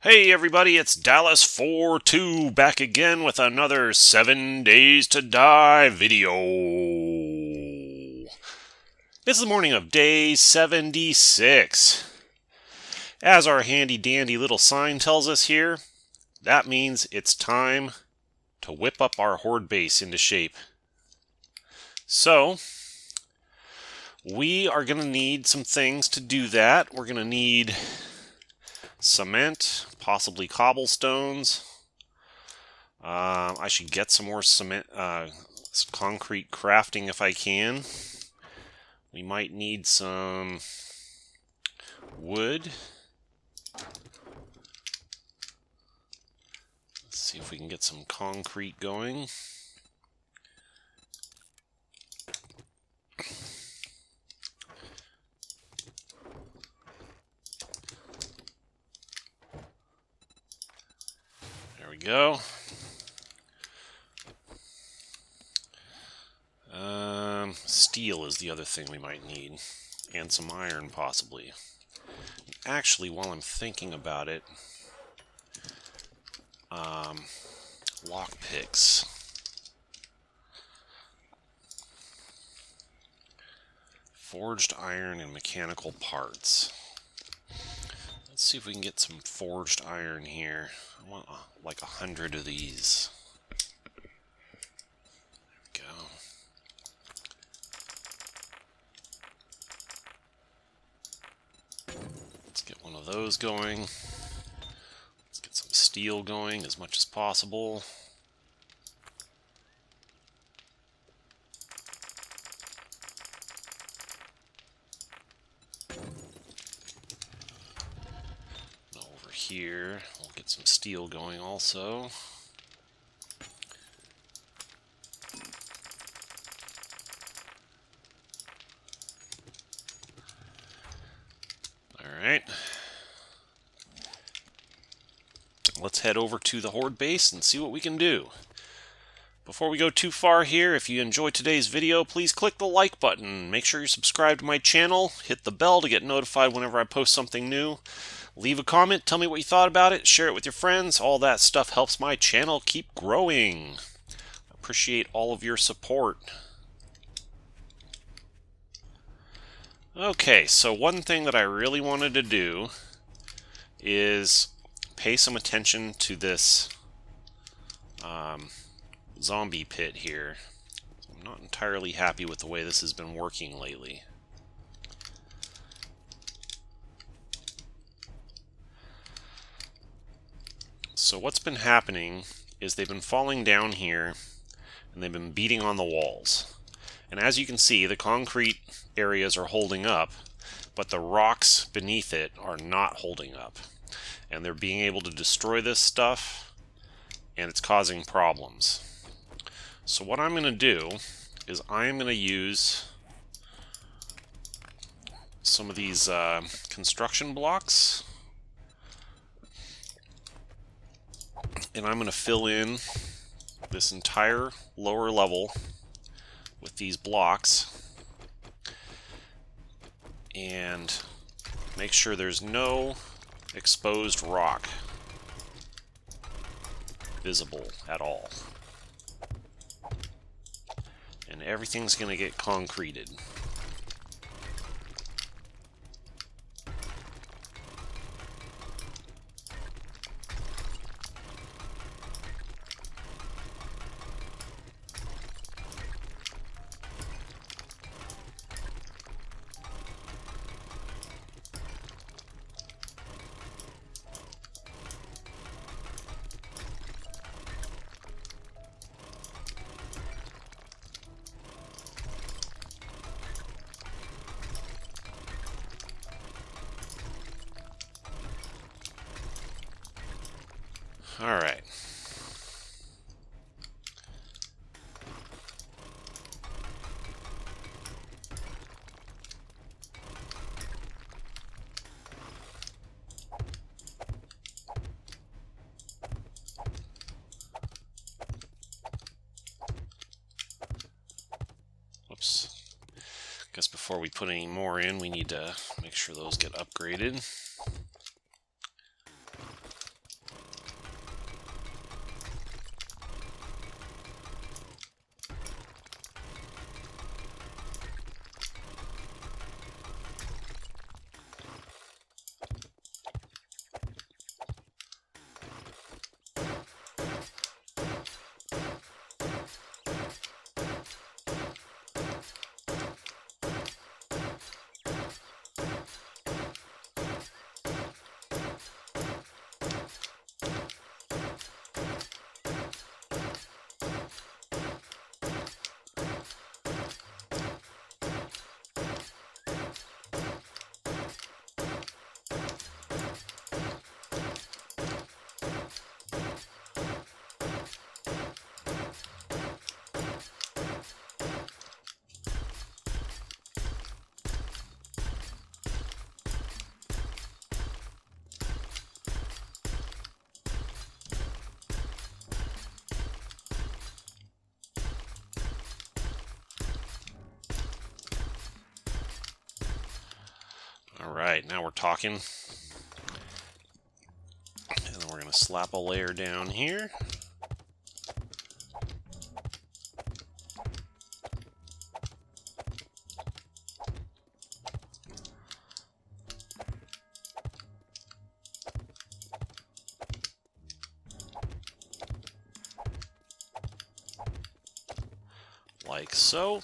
Hey everybody, it's Dallas42 back again with another 7 Days to Die video. It's the morning of day 76. As our handy dandy little sign tells us here, that means it's time to whip up our Horde Base into shape. So, we are going to need some things to do that. We're going to need cement, possibly cobblestones. I should get some more cement, concrete crafting if I can. We might need some wood. Let's see if we can get some concrete going. There we go. Steel is the other thing we might need, and some iron possibly. Actually, while I'm thinking about it, lockpicks. Forged iron and mechanical parts. Let's see if we can get some forged iron here. I want like 100 of these. There we go. Let's get one of those going. Let's get some steel going as much as possible. Over here, we'll get some steel going also. Alright. Let's head over to the Horde Base and see what we can do. Before we go too far here, if you enjoyed today's video, please click the like button. Make sure you're subscribed to my channel. Hit the bell to get notified whenever I post something new. Leave a comment, tell me what you thought about it, share it with your friends. All that stuff helps my channel keep growing. I appreciate all of your support. Okay, so one thing that I really wanted to do is pay some attention to this zombie pit here. I'm not entirely happy with the way this has been working lately. So what's been happening is they've been falling down here and they've been beating on the walls. And as you can see, the concrete areas are holding up, but the rocks beneath it are not holding up. And they're being able to destroy this stuff, and it's causing problems. So what I'm going to do is I'm going to use some of these construction blocks, and I'm going to fill in this entire lower level with these blocks and make sure there's no exposed rock visible at all. And everything's going to get concreted. All right. Whoops. Guess before we put any more in, we need to make sure those get upgraded. Alright, now we're talking. And then we're going to slap a layer down here. Like so.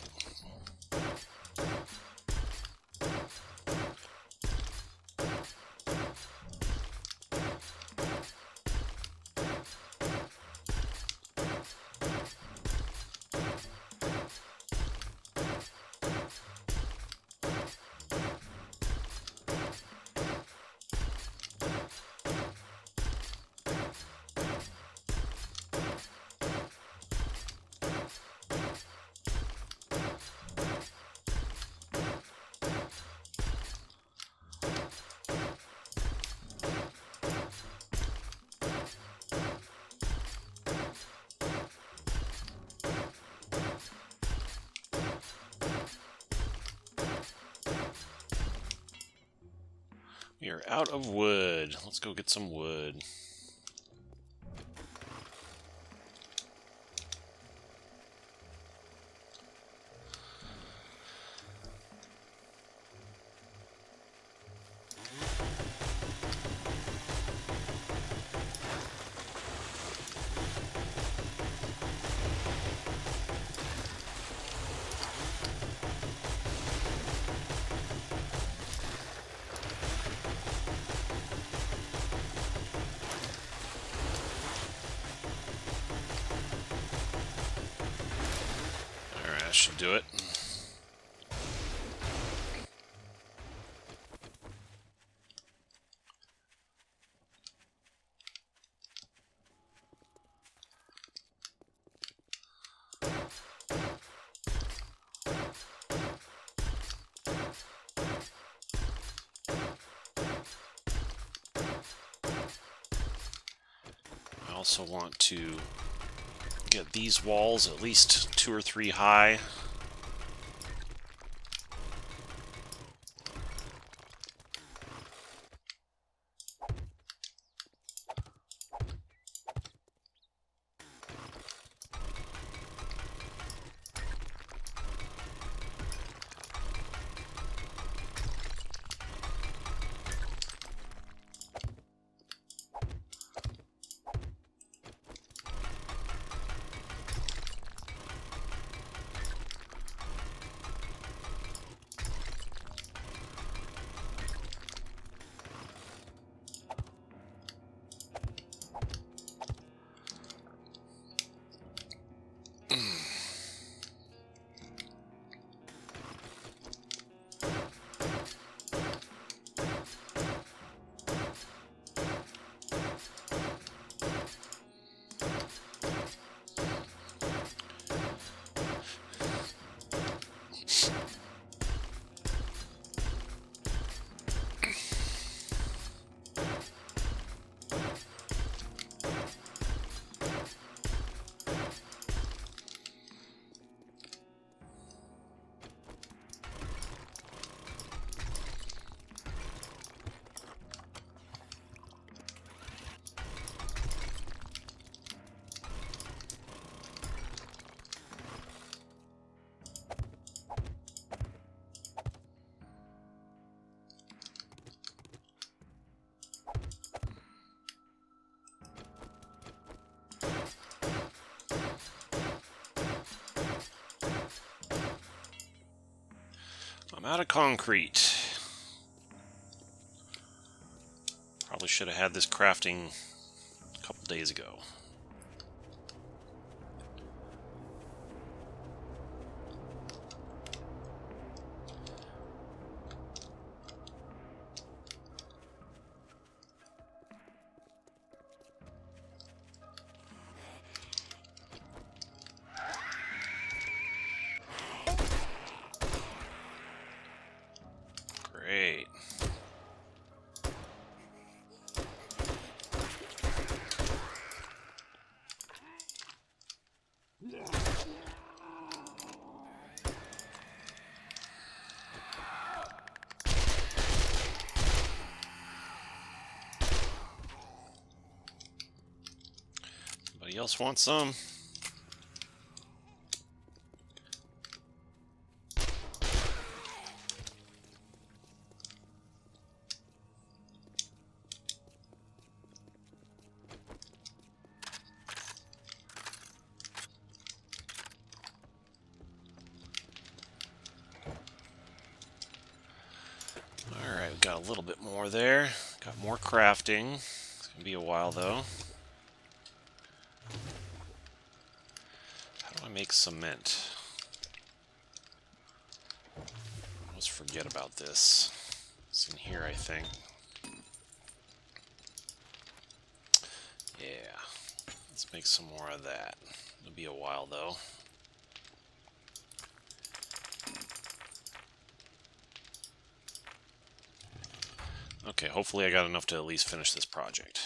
We are out of wood. Let's go get some wood. Should do it. I also want to get these walls at least 2 or 3 high. I'm out of concrete. Probably should have had this crafting a couple days ago. Great. Anybody else want some? Alright, we got a little bit more there. Got more crafting. It's going to be a while though. How do I make cement? Let's forget about this. It's in here, I think. Yeah. Let's make some more of that. It'll be a while though. Okay, hopefully I got enough to at least finish this project.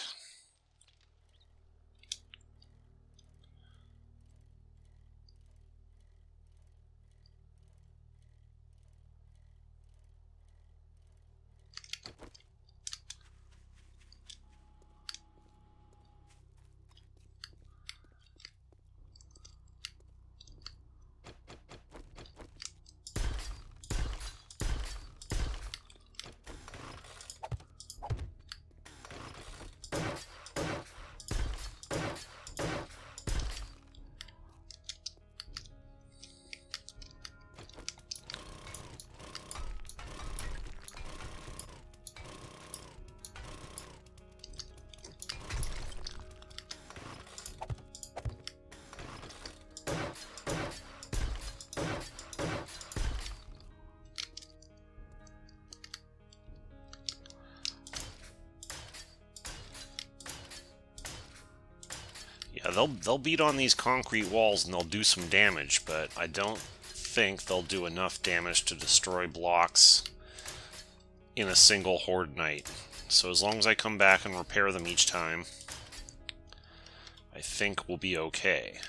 Yeah, they'll beat on these concrete walls and they'll do some damage, but I don't think they'll do enough damage to destroy blocks in a single Horde night. So as long as I come back and repair them each time, I think we'll be okay.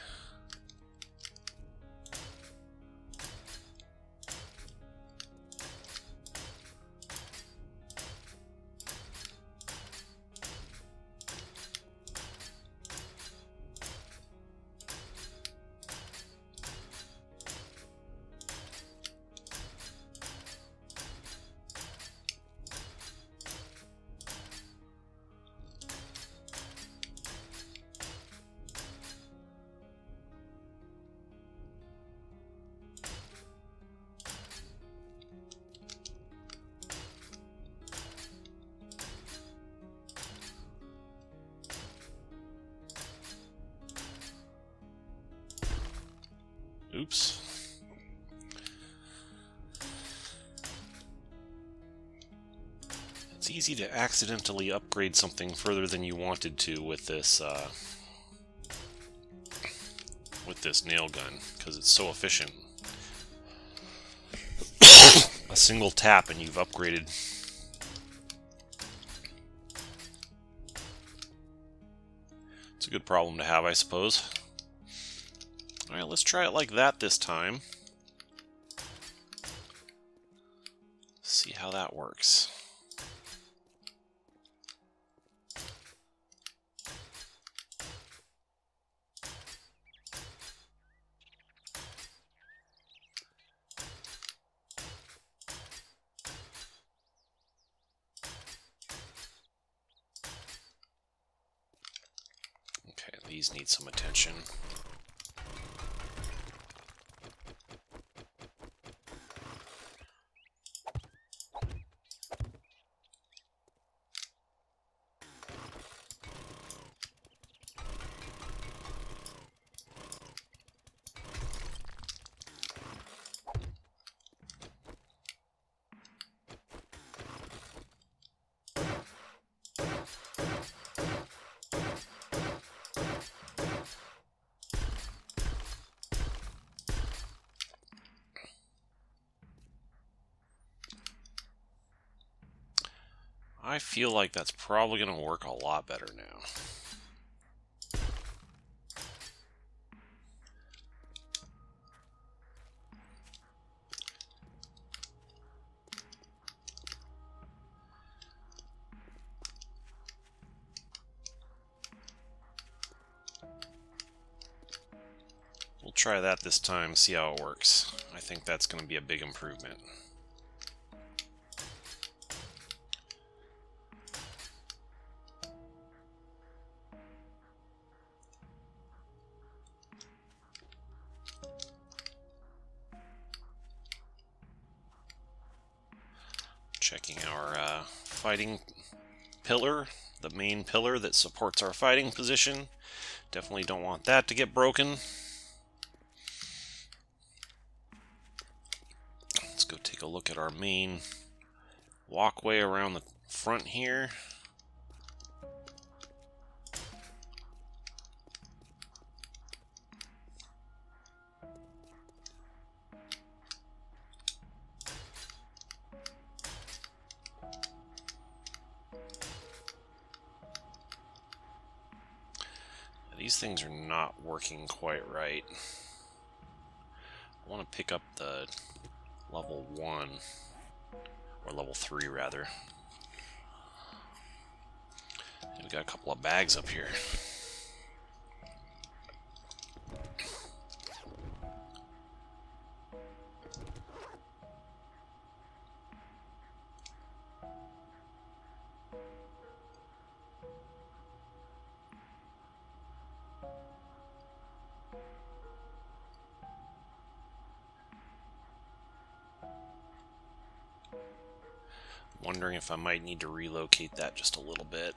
Oops. It's easy to accidentally upgrade something further than you wanted to with this nail gun, because it's so efficient. A single tap and you've upgraded. It's a good problem to have, I suppose. Alright, let's try it like that this time. See how that works. Okay, these need some attention. I feel like that's probably going to work a lot better now. try that this time, see how it works. I think that's going to be a big improvement. Checking our fighting pillar, the main pillar that supports our fighting position. Definitely don't want that to get broken. Let's go take a look at our main walkway around the front here. These things are not working quite right. I want to pick up the level 1, or level 3 rather. We got a couple of bags up here. Wondering if I might need to relocate that just a little bit.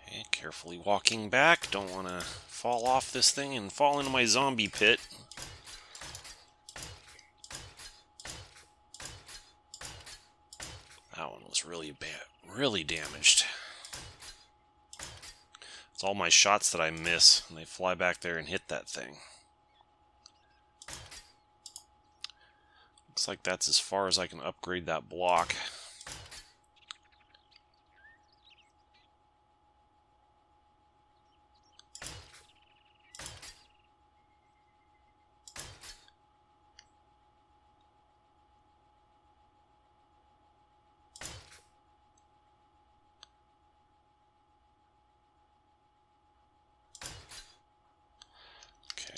Okay, carefully walking back. Don't want to fall off this thing and fall into my zombie pit. That one was really bad, really damaged. It's all my shots that I miss, and they fly back there and hit that thing. Looks like that's as far as I can upgrade that block.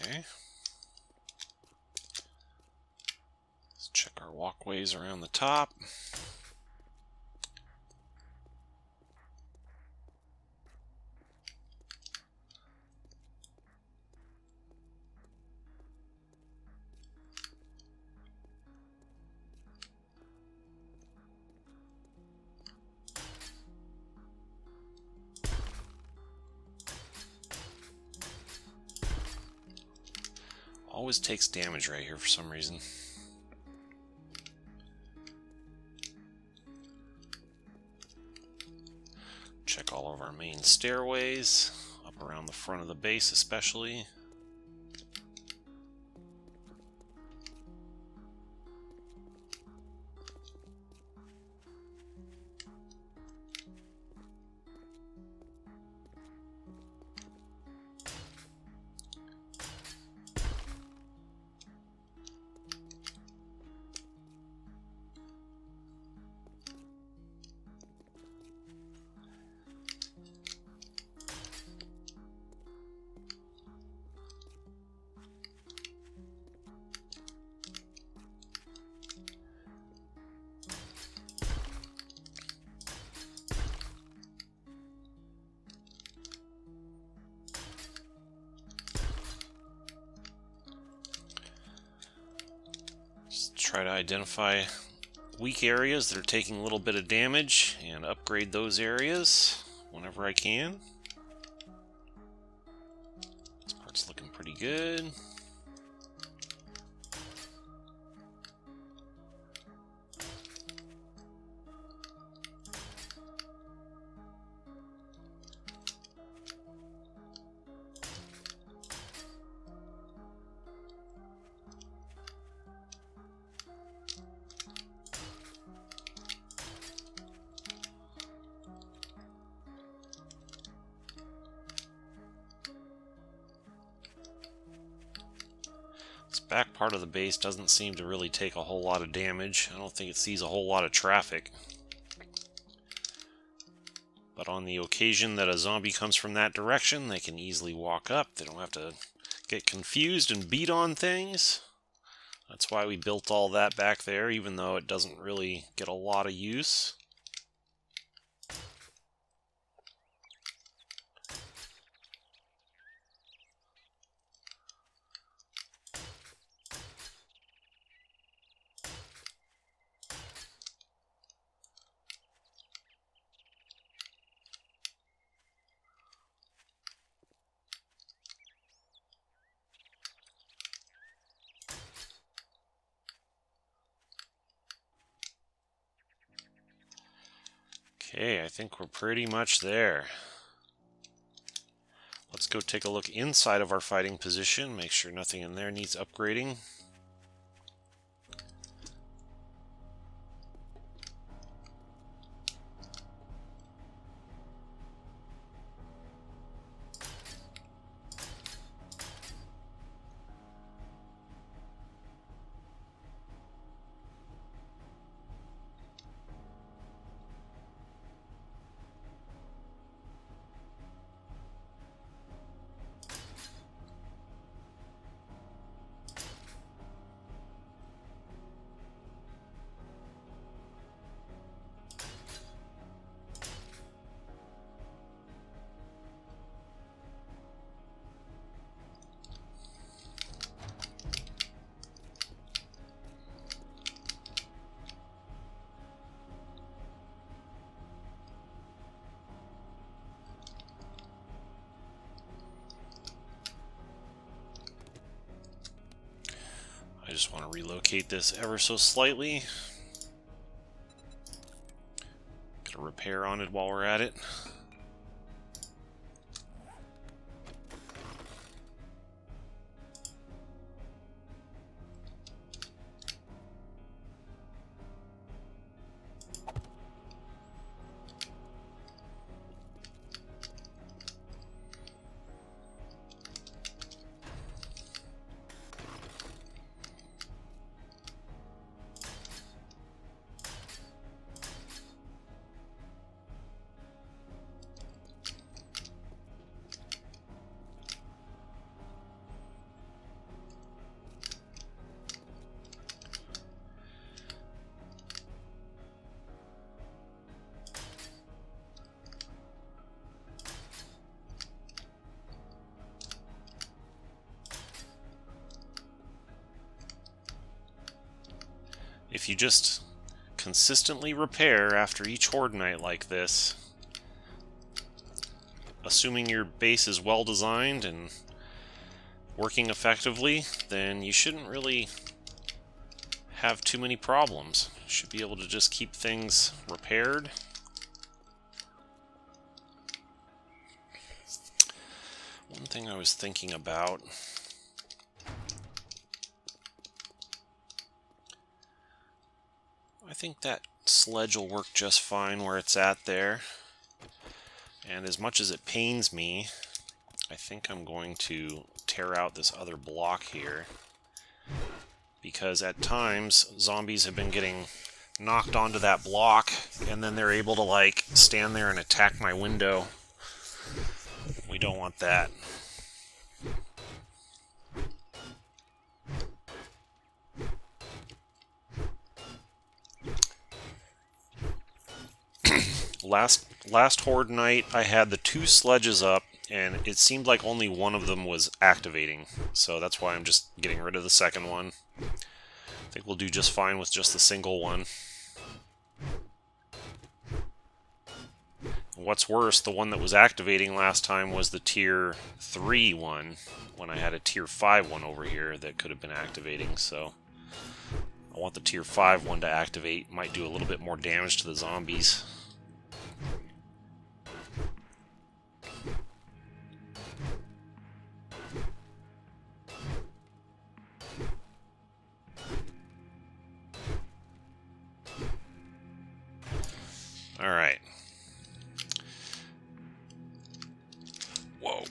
Okay. Let's check our walkways around the top. Always takes damage right here for some reason. Check all of our main stairways, up around the front of the base especially. Try to identify weak areas that are taking a little bit of damage and upgrade those areas whenever I can. This part's looking pretty good. This back part of the base doesn't seem to really take a whole lot of damage. I don't think it sees a whole lot of traffic. But on the occasion that a zombie comes from that direction, they can easily walk up. They don't have to get confused and beat on things. That's why we built all that back there, even though it doesn't really get a lot of use. Okay, I think we're pretty much there. Let's go take a look inside of our fighting position, make sure nothing in there needs upgrading. I just want to relocate this ever so slightly. Get a repair on it while we're at it. If you just consistently repair after each Horde night like this, assuming your base is well designed and working effectively, then you shouldn't really have too many problems. You should be able to just keep things repaired. One thing I was thinking about, I think that sledge will work just fine where it's at there. And as much as it pains me, I think I'm going to tear out this other block here. Because at times, zombies have been getting knocked onto that block, and then they're able to, like, stand there and attack my window. We don't want that. Last Horde night, I had the 2 sledges up, and it seemed like only one of them was activating. So that's why I'm just getting rid of the second one. I think we'll do just fine with just the single one. What's worse, the one that was activating last time was the tier 3 one, when I had a tier 5 one over here that could have been activating, so I want the tier 5 one to activate. Might do a little bit more damage to the zombies. Alright. Whoa.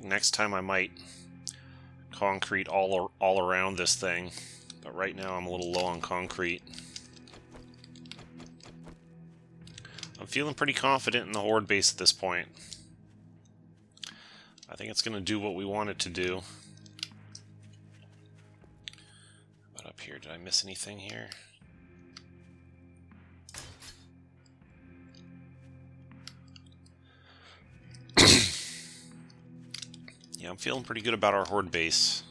think next time I might concrete all around this thing, but right now I'm a little low on concrete. I'm feeling pretty confident in the Horde base at this point. I think it's going to do what we want it to do. But up here, did I miss anything here? Yeah, I'm feeling pretty good about our Horde base.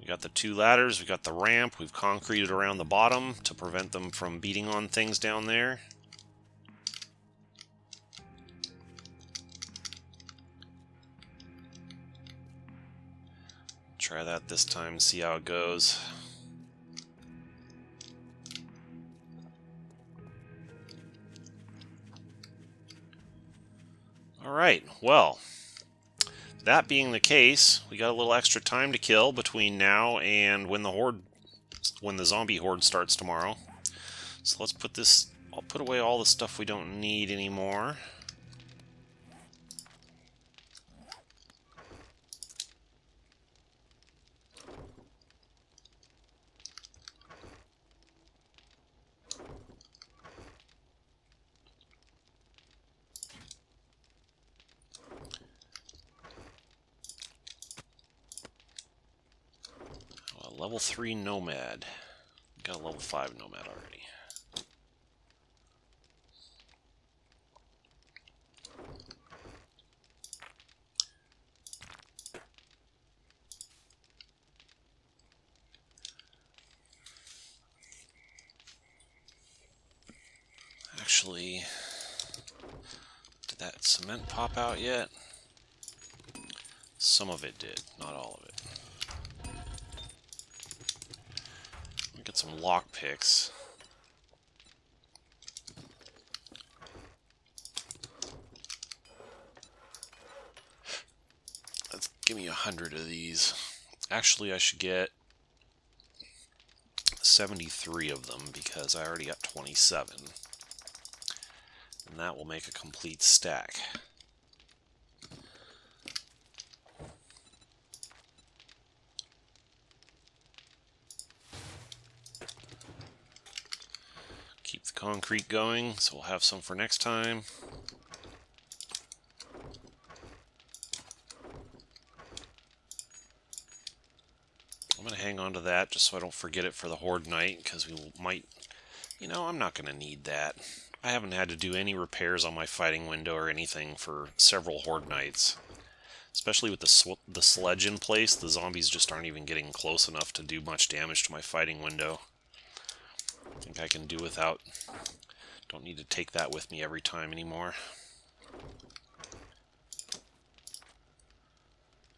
We got the 2 ladders, we got the ramp, we've concreted around the bottom to prevent them from beating on things down there. Try that this time, see how it goes. Alright, well, that being the case, we got a little extra time to kill between now and when the zombie horde starts tomorrow. So let's I'll put away all the stuff we don't need anymore. Level 3 Nomad. Got a level 5 Nomad already. Actually, did that cement pop out yet? Some of it did, not all of it. Get some lock picks. Let's give me 100 of these. Actually, I should get 73 of them because I already got 27. And that will make a complete stack. Keep the concrete going, so we'll have some for next time. I'm going to hang on to that just so I don't forget it for the Horde night, because we might... You know, I'm not going to need that. I haven't had to do any repairs on my fighting window or anything for several Horde nights. Especially with the sledge in place, the zombies just aren't even getting close enough to do much damage to my fighting window. I think I can do without. Don't need to take that with me every time anymore.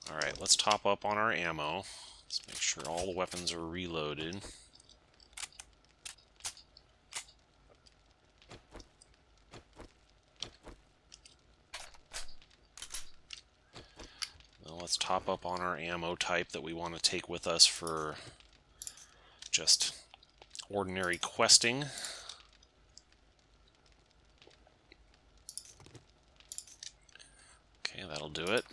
Alright, let's top up on our ammo. Let's make sure all the weapons are reloaded. Now let's top up on our ammo type that we want to take with us for just ordinary questing. Okay, that'll do it.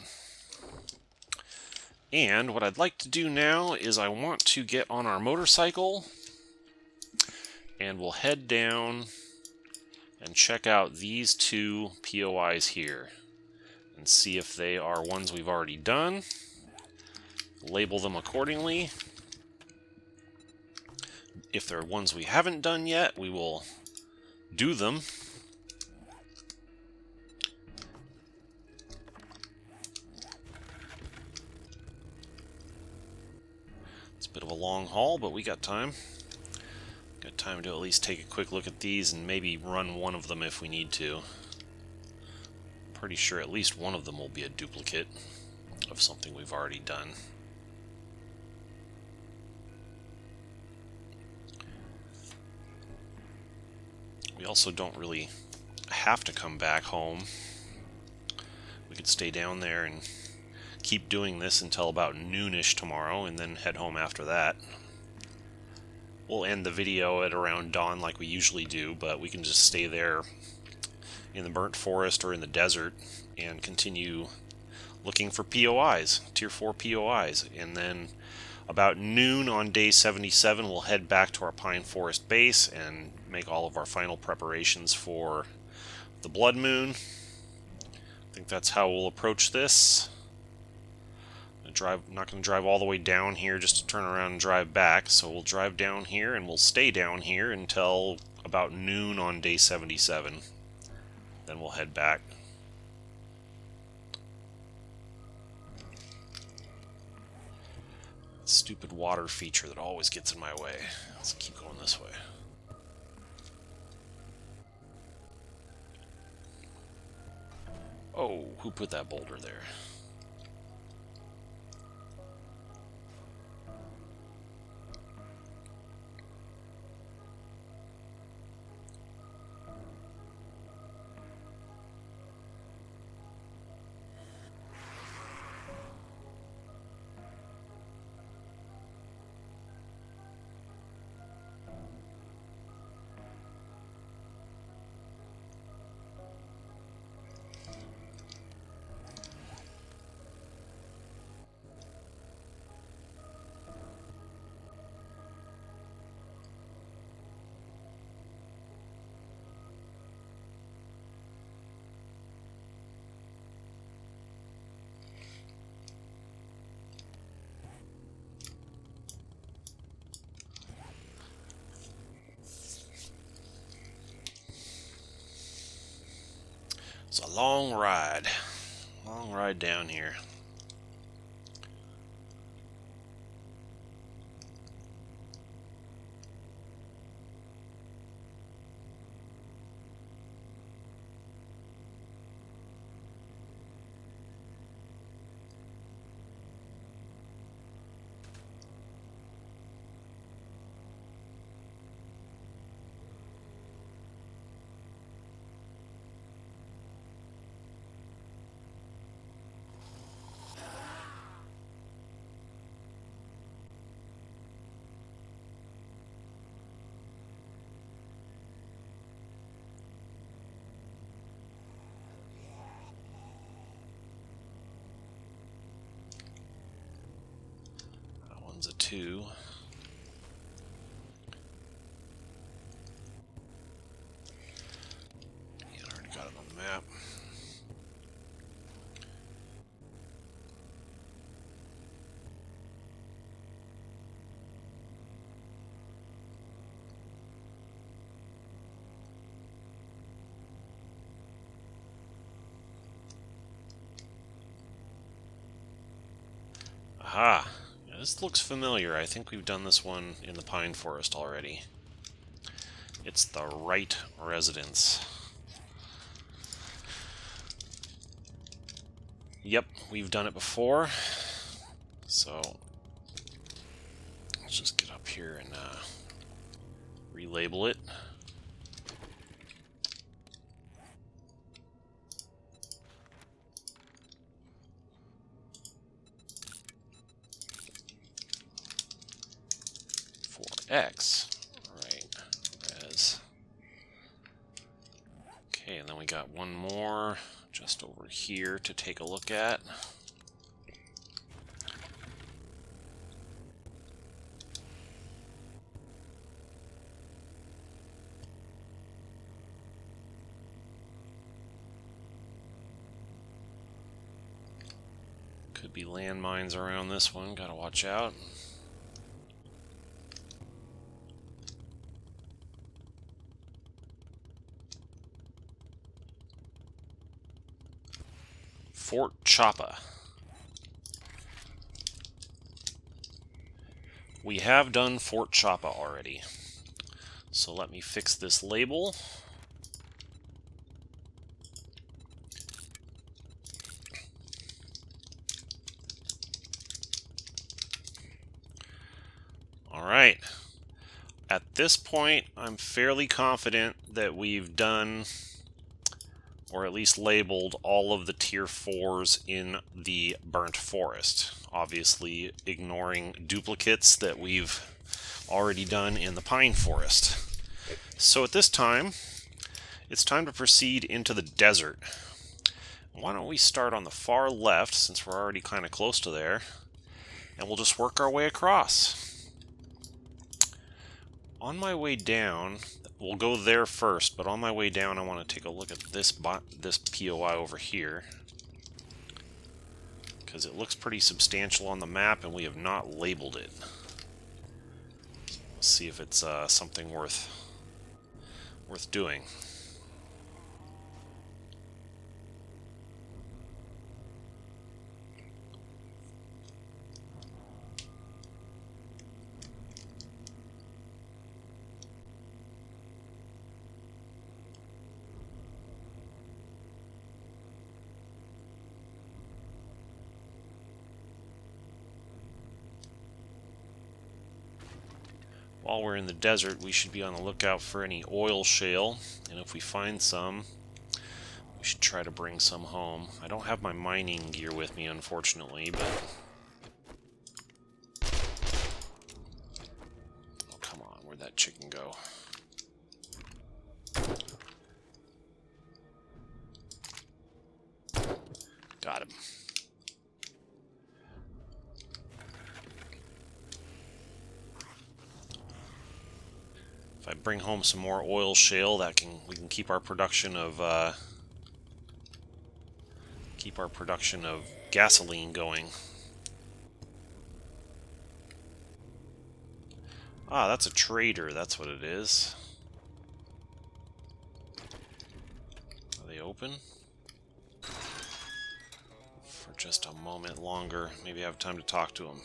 And what I'd like to do now is I want to get on our motorcycle and we'll head down and check out these 2 POIs here and see if they are ones we've already done. Label them accordingly. If they're ones we haven't done yet, we will do them. It's a bit of a long haul, but we got time. Got time to at least take a quick look at these and maybe run one of them if we need to. Pretty sure at least one of them will be a duplicate of something we've already done. We also don't really have to come back home. We could stay down there and keep doing this until about noonish tomorrow and then head home after that. We'll end the video at around dawn like we usually do, but we can just stay there in the burnt forest or in the desert and continue looking for POIs, tier 4 POIs. And then about noon on day 77, we'll head back to our pine forest base and make all of our final preparations for the blood moon. I think that's how we'll approach this. I'm not going to drive all the way down here just to turn around and drive back, so we'll drive down here and we'll stay down here until about noon on day 77. Then we'll head back. Stupid water feature that always gets in my way. Let's keep going this way. Oh, who put that boulder there? It's a long ride down here. One's a 2. Yeah, I already got it on the map. Aha! This looks familiar. I think we've done this one in the pine forest already. It's the right residence. Yep, we've done it before. So let's just get up here and relabel it. X, right, res. Okay, and then we got one more just over here to take a look at. Could be landmines around this one, gotta watch out. Fort Choppa. We have done Fort Choppa already. So let me fix this label. Alright. At this point, I'm fairly confident that we've done, or at least labeled, all of the tier 4s in the burnt forest. Obviously ignoring duplicates that we've already done in the pine forest. So at this time, It's time to proceed into the desert. Why don't we start on the far left, since we're already kind of close to there, and we'll just work our way across. On my way down, we'll go there first, but on my way down I want to take a look at this POI over here, because it looks pretty substantial on the map and we have not labeled it. Let's see if it's something worth doing. While we're in the desert, we should be on the lookout for any oil shale, and if we find some, we should try to bring some home. I don't have my mining gear with me, unfortunately, but... Oh, come on, where'd that chicken go? Got him. If I bring home some more oil shale, we can keep our production of gasoline going. Ah, that's a trader. That's what it is. Are they open? For just a moment longer. Maybe I have time to talk to them.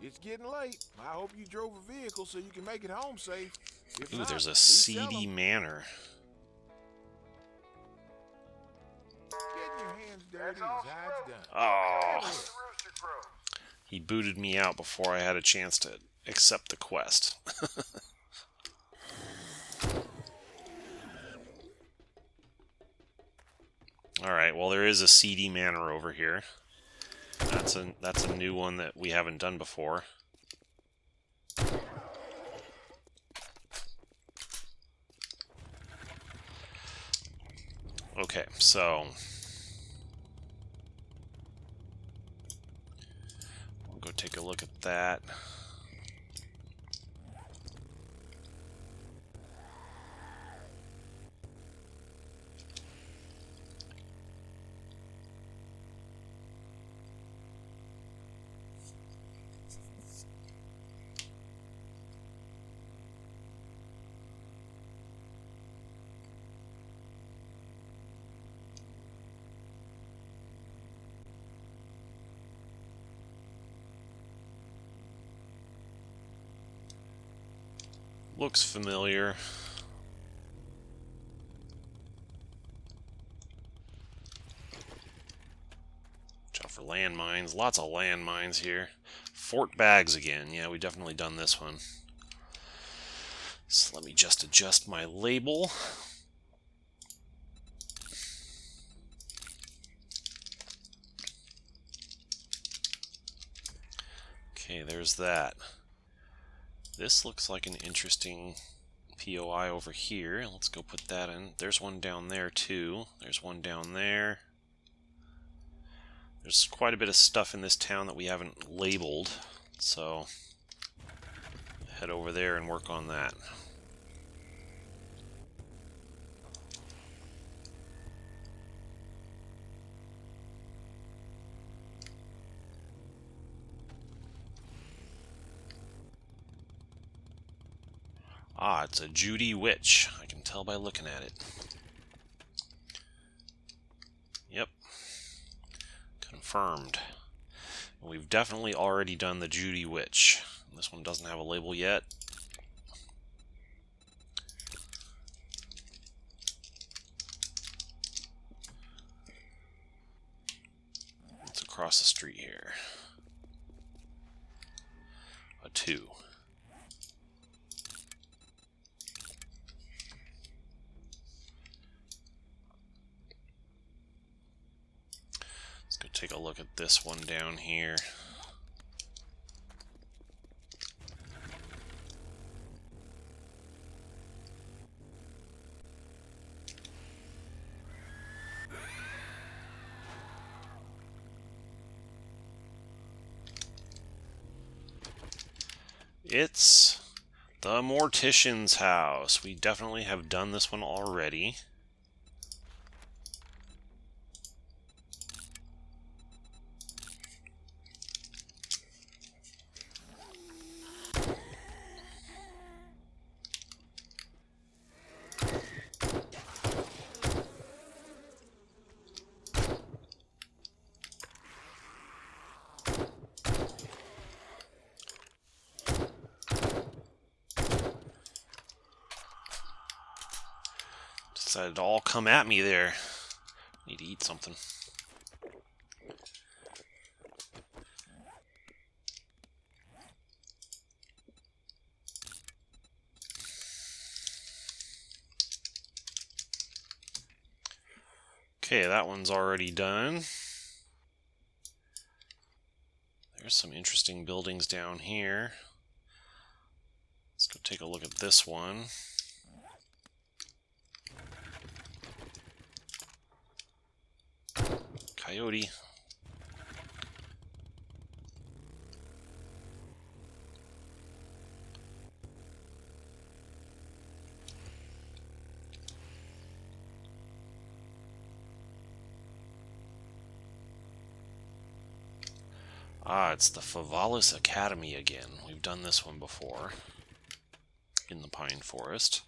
It's getting late. I hope you drove a vehicle so you can make it home safe. If Ooh, not, there's a we sell seedy 'em. manor. Getting your hands dirty is how it's done. Oh. He booted me out before I had a chance to accept the quest. Alright, well there is a seedy manor over here. That's a new one that we haven't done before. Okay, so we'll go take a look at that. Looks familiar. Watch out for landmines. Lots of landmines here. Fort Bags again. Yeah, we've definitely done this one. So let me just adjust my label. Okay, there's that. This looks like an interesting POI over here. Let's go put that in. There's one down there too. There's one down there. There's quite a bit of stuff in this town that we haven't labeled, so head over there and work on that. Ah, it's a Judy Witch. I can tell by looking at it. Yep. Confirmed. And we've definitely already done the Judy Witch. This one doesn't have a label yet. It's across the street here. A 2. Take a look at this one down here. It's the Mortician's house. We definitely have done this one already. Decided to all come at me there. Need to eat something. Okay, that one's already done. There's some interesting buildings down here. Let's go take a look at this one. Coyote. Ah, it's the Favalis Academy again. We've done this one before. In the Pine Forest.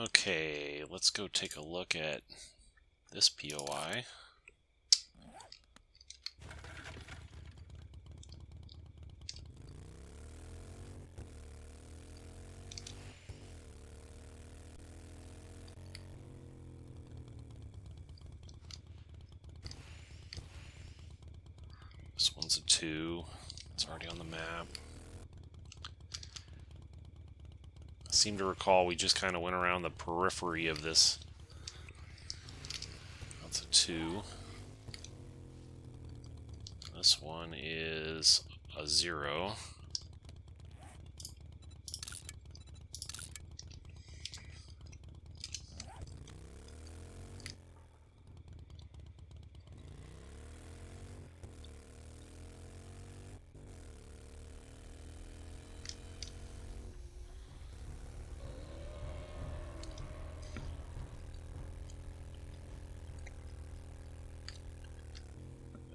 Okay, let's go take a look at this POI. This one's a 2. It's already on the map. I seem to recall we just kind of went around the periphery of this. That's a 2. This one is a 0.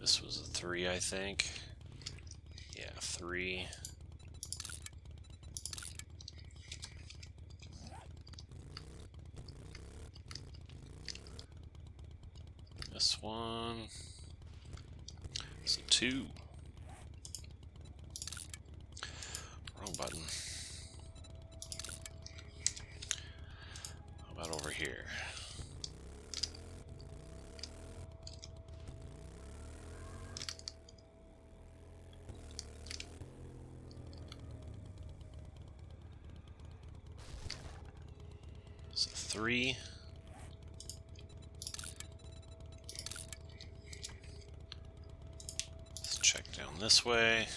This was a 3, I think. Yeah, 3. This one is a 2. Wrong button. How about over here? It's a 3. Let's check down this way.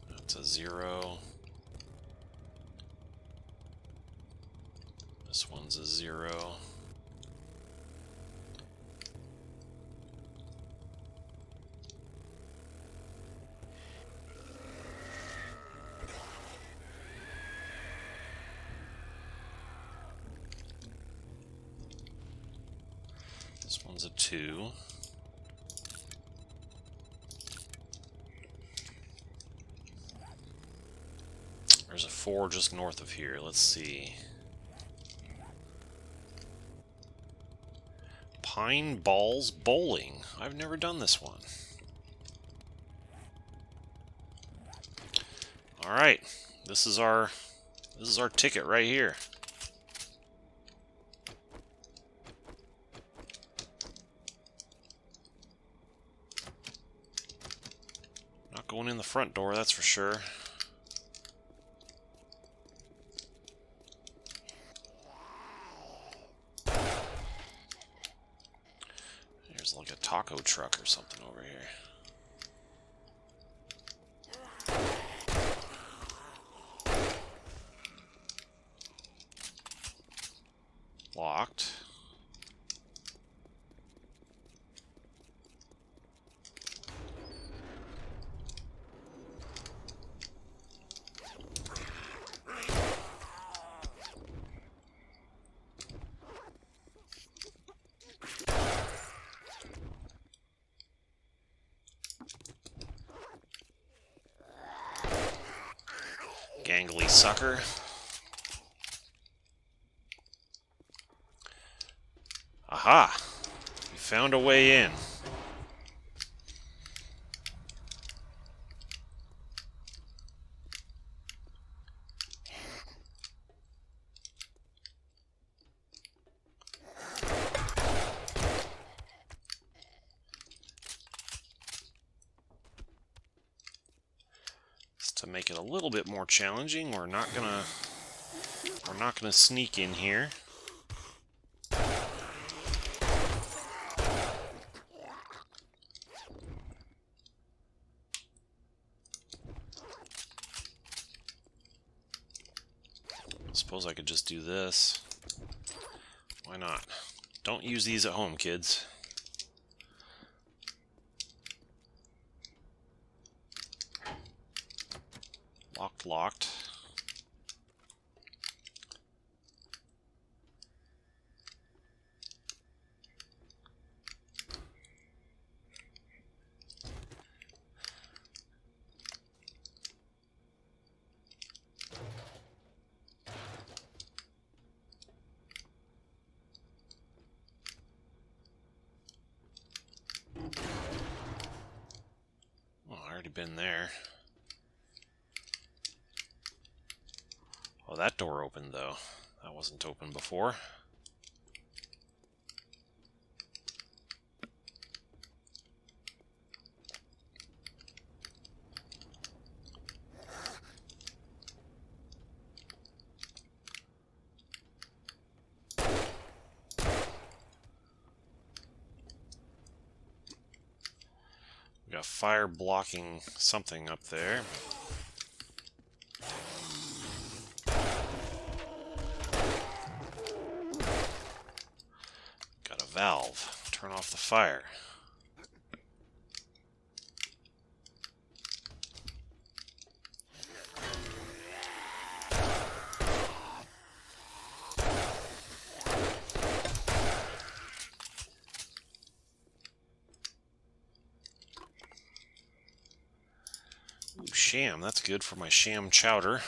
That's a 0. This one's a 0. This one's a 2. There's a 4 just north of here. Let's see. Pineballs Bowling. I've never done this one. All right. This is our ticket right here. Not going in the front door, that's for sure. There's like a taco truck or something over here. Locked. Gangly sucker. Aha! We found a way in. To make it a little bit more challenging, we're not gonna sneak in here. Suppose I could just do this. Why not? Don't use these at home, kids. Locked. Oh, I already been there. Oh, that door opened, though. That wasn't open before. We got fire blocking something up there. Got a valve. Turn off the fire. Ooh, sham. That's good for my sham chowder.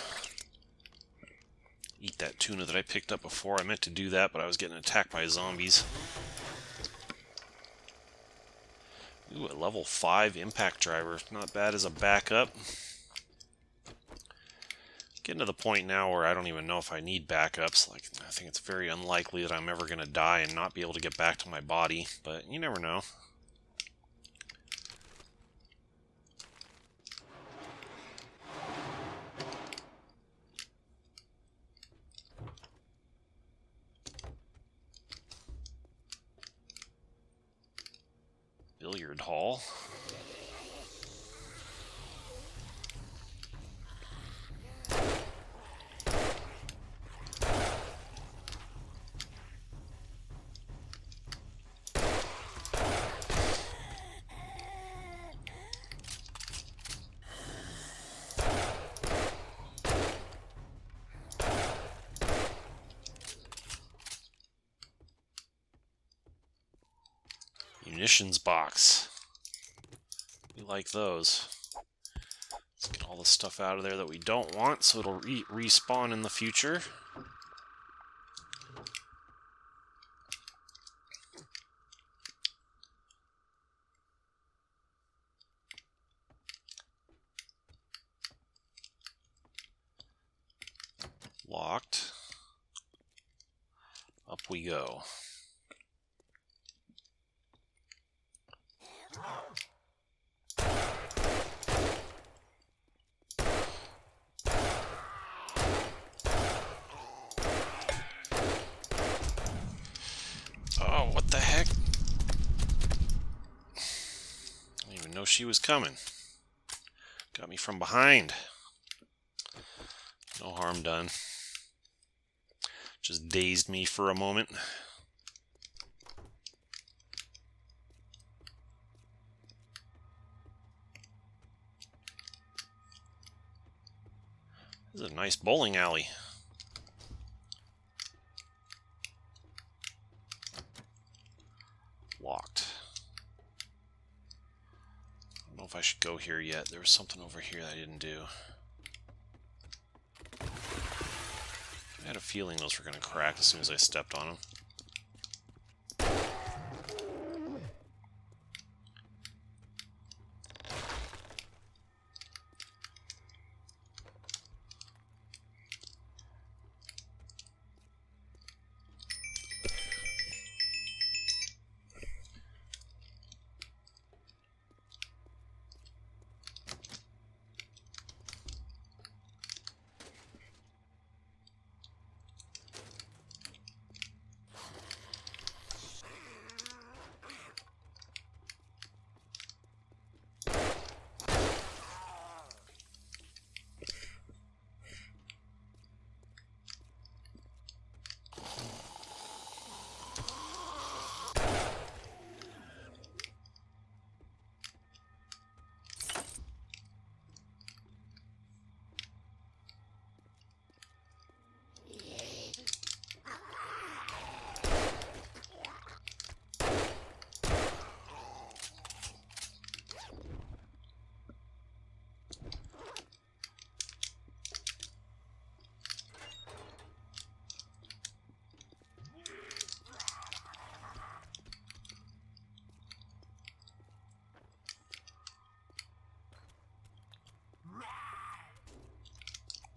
Eat that tuna that I picked up before. I meant to do that, but I was getting attacked by zombies. Ooh, a level 5 impact driver. Not bad as a backup. Getting to the point now where I don't even know if I need backups. Like, I think it's very unlikely that I'm ever going to die and not be able to get back to my body, but you never know. Billiard hall. Munitions box. We like those. Let's get all the stuff out of there that we don't want so it'll respawn in the future. Locked. Up we go. Oh, what the heck? I didn't even know she was coming. Got me from behind. No harm done. Just dazed me for a moment. This is a nice bowling alley. Locked. I don't know if I should go here yet. There was something over here that I didn't do. I had a feeling those were going to crack as soon as I stepped on them.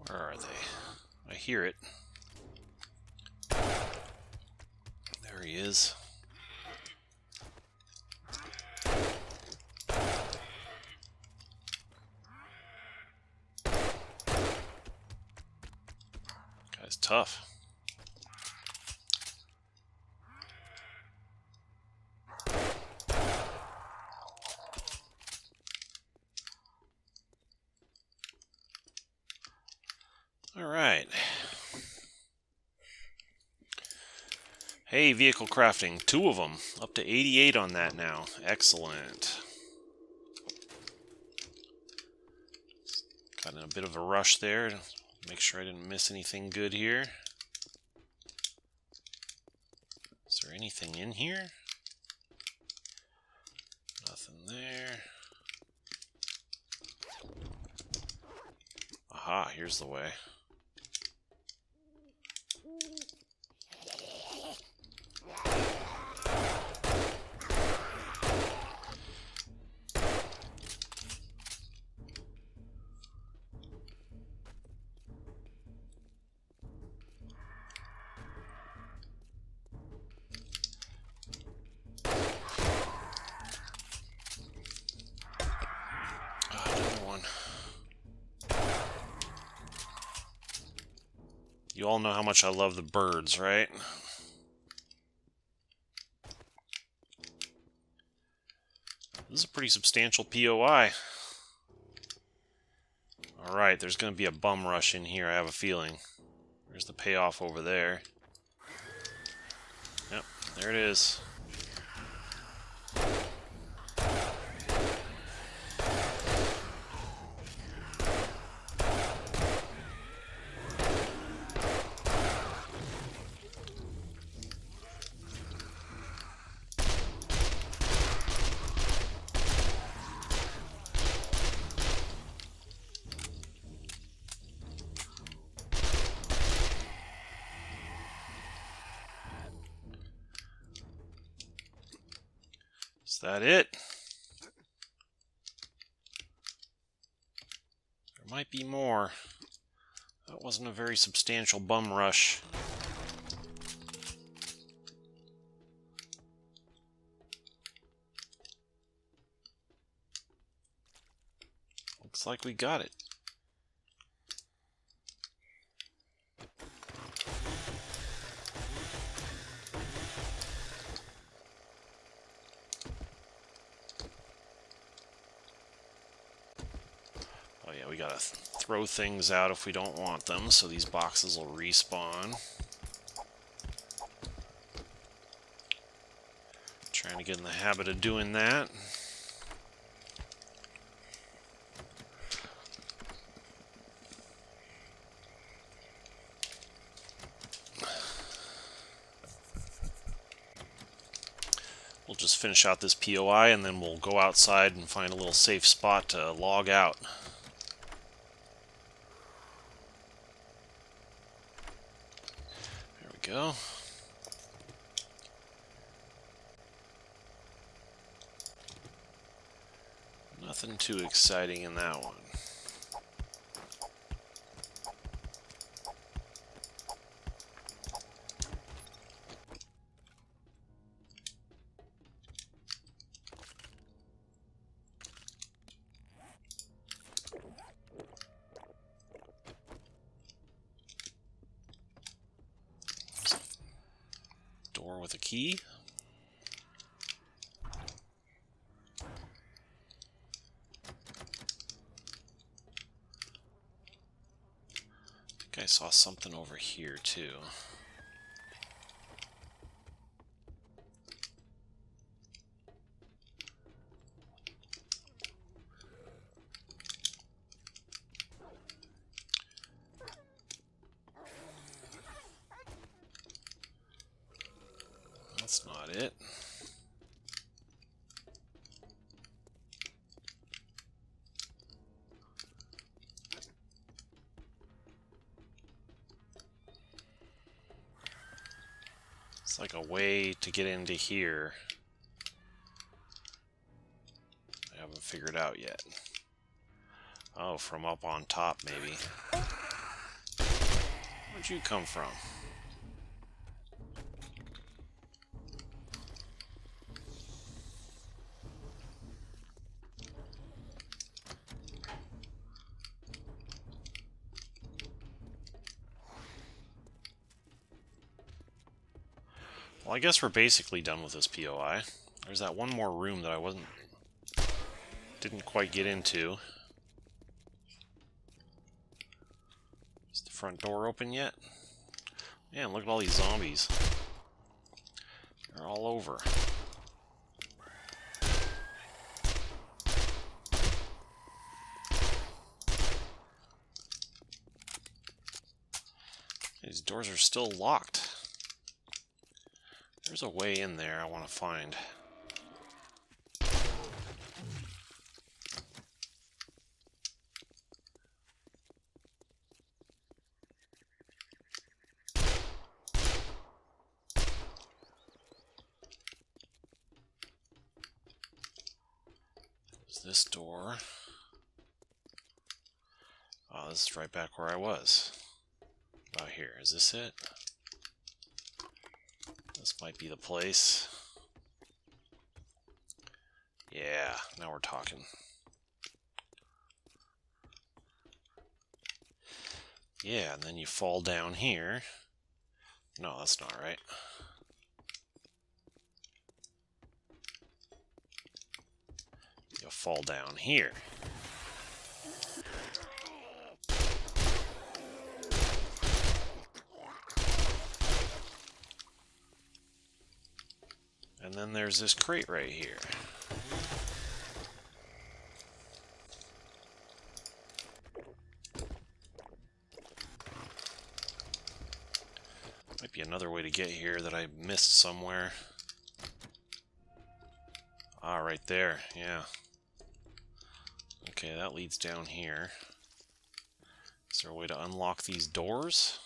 Where are they? I hear it. There he is. Guy's tough. All right. Hey, vehicle crafting. 2 of them. Up to 88 on that now. Excellent. Got in a bit of a rush there to make sure I didn't miss anything good here. Is there anything in here? Nothing there. Aha, here's the way. You all know how much I love the birds, right? This is a pretty substantial POI. Alright, there's going to be a bum rush in here, I have a feeling. There's the payoff over there. Yep, there it is. Is that it? There might be more. That wasn't a very substantial bum rush. Looks like we got it. Oh yeah, we gotta throw things out if we don't want them, so these boxes will respawn. Trying to get in the habit of doing that. We'll just finish out this POI and then we'll go outside and find a little safe spot to log out. There we go. Nothing too exciting in that one. Door with a key. I saw something over here too. That's not it. It's like a way to get into here. I haven't figured out yet. Oh, from up on top, maybe. Where'd you come from? Well, I guess we're basically done with this POI. There's that one more room that I didn't quite get into. Is the front door open yet? Man, look at all these zombies. They're all over. These doors are still locked. There's a way in there I want to find. There's this door. Oh, this is right back where I was. About here. Is this it? This might be the place. Yeah, now we're talking. Yeah, and then you fall down here. No, that's not right. You fall down here. And then there's this crate right here. Might be another way to get here that I missed somewhere. Ah, right there, yeah. Okay, that leads down here. Is there a way to unlock these doors?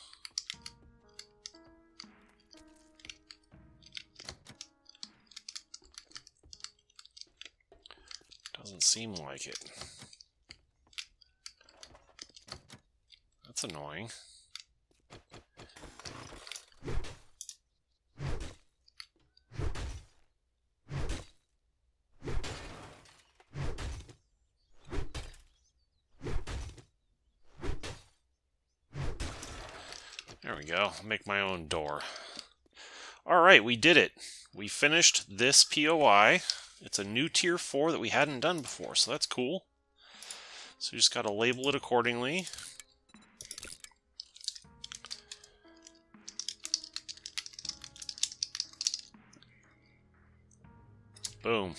Doesn't seem like it. That's annoying. There we go. Make my own door. Alright, we did it. We finished this POI. It's a new tier 4 that we hadn't done before, so that's cool. So you just got to label it accordingly. Boom.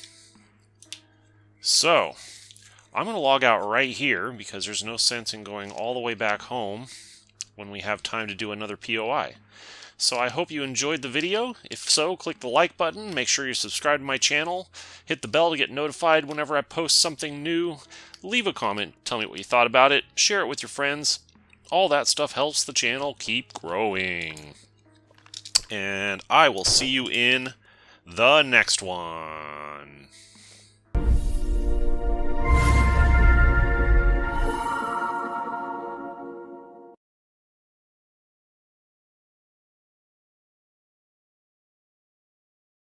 So, I'm going to log out right here because there's no sense in going all the way back home when we have time to do another POI. So I hope you enjoyed the video. If so, click the like button, make sure you're subscribed to my channel, hit the bell to get notified whenever I post something new, leave a comment, tell me what you thought about it, share it with your friends. All that stuff helps the channel keep growing. And I will see you in the next one.